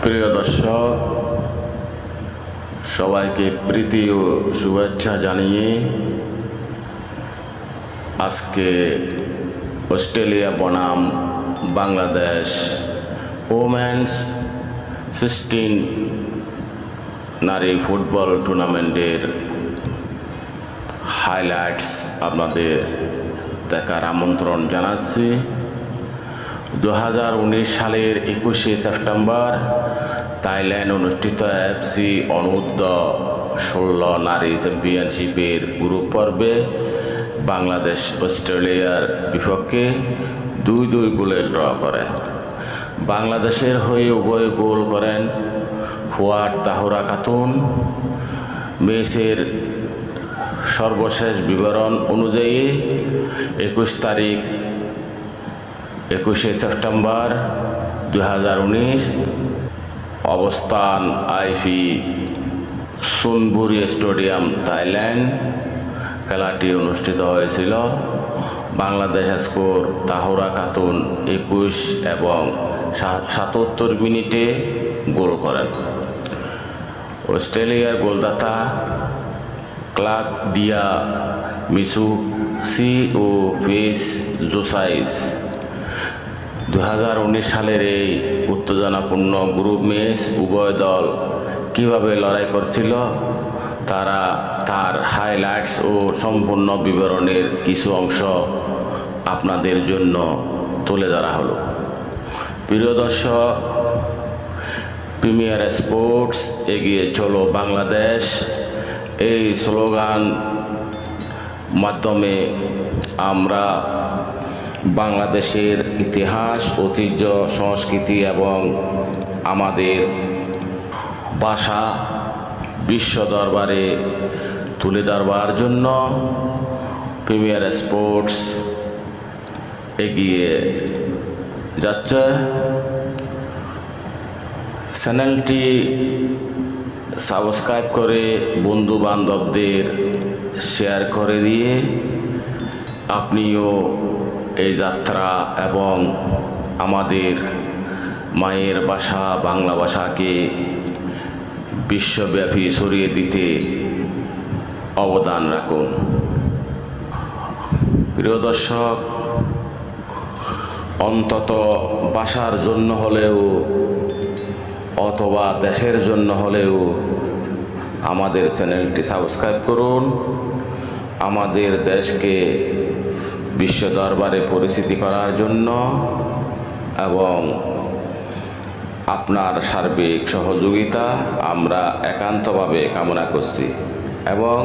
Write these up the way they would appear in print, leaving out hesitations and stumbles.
প্রিয় দর্শক, সবাইকে প্রীতি ও শুভেচ্ছা জানিয়ে আজকে অস্ট্রেলিয়া বনাম বাংলাদেশ ওমেন্স 16 নারী ফুটবল টুর্নামেন্টের হাইলাইটস আপনাদের দেখার আমন্ত্রণ জানাচ্ছি। 2019 সালের 21শে সেপ্টেম্বর থাইল্যান্ড অনুষ্ঠিত এফসি অনূর্ধ্ব 16 নারী চ্যাম্পিয়নশিপের গ্রুপ পর্বে বাংলাদেশ অস্ট্রেলিয়ার বিপক্ষে 2-2 গোলে ড্র করে। বাংলাদেশের হয়ে উভয় গোল করেন ফুয়াদ তাহুরা খাতুন। ম্যাচের সর্বশেষ বিবরণ অনুযায়ী 21শে সেপ্টেম্বর 2019 অবস্থান আইফি সুনবুরি স্টেডিয়াম, থাইল্যান্ড। খেলাটি অনুষ্ঠিত হয়েছিল। বাংলাদেশ স্কোর তাহুরা খাতুন 21 এবং 77 মিনিটে গোল করেন। অস্ট্রেলিয়ার গোলদাতা ক্লার্ক ডিয়া মিসুসি ও পেস জোসাইস। 2019 সালের এই উত্তেজনাপূর্ণ গ্রুপ ম্যাচ উভয় দল কিভাবে লড়াই করছিল তার হাইলাইটস ও সম্পূর্ণ বিবরণের কিছু অংশ আপনাদের জন্য তুলে ধরা হলো। প্রিয় দর্শক, প্রিমিয়ার স্পোর্টস এগিয়ে চলো বাংলাদেশ, এই স্লোগান মাধ্যমে আমরা বাংলাদেশের ইতিহাস, ঐতিহ্য, সংস্কৃতি এবং আমাদের ভাষা বিশ্ব দরবারে তুলে ধরবার জন্য প্রিমিয়ার স্পোর্টস এগিয়ে যাচ্ছে। চ্যানেলটি সাবস্ক্রাইব করে বন্ধু বান্ধবদের শেয়ার করে দিয়ে আপনিও এই যাত্রা এবং আমাদের মায়ের ভাষা বাংলা ভাষাকে বিশ্বব্যাপী ছড়িয়ে দিতে অবদান রাখুন। প্রিয় দর্শক, অন্তত ভাষার জন্য হলেও অথবা দেশের জন্য হলেও আমাদের চ্যানেলটি সাবস্ক্রাইব করুন। আমাদের দেশকে বিশ্ব দরবারে পরিচিতি করার জন্য এবং আপনার সার্বিক সহযোগিতা আমরা একান্তভাবে কামনা করছি এবং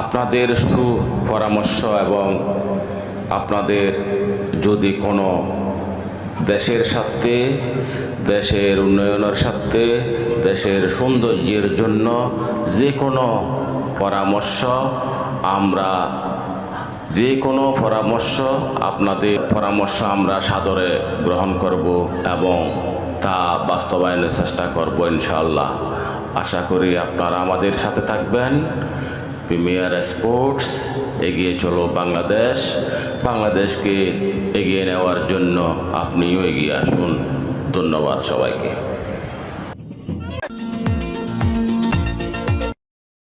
আপনাদের সুপরামর্শ এবং আপনাদের যদি কোনো দেশের স্বার্থে, দেশের উন্নয়নের স্বার্থে, দেশের সৌন্দর্যের জন্য যে কোনো পরামর্শ আপনাদের পরামর্শ আমরা সাদরে গ্রহণ করব এবং তা বাস্তবায়নের চেষ্টা করব ইনশাআল্লাহ। আশা করি আপনারা আমাদের সাথে থাকবেন। প্রিমিয়ার স্পোর্টস এগিয়ে চলো বাংলাদেশ, বাংলাদেশকে এগিয়ে নেওয়ার জন্য আপনিও এগিয়ে আসুন। ধন্যবাদ সবাইকে।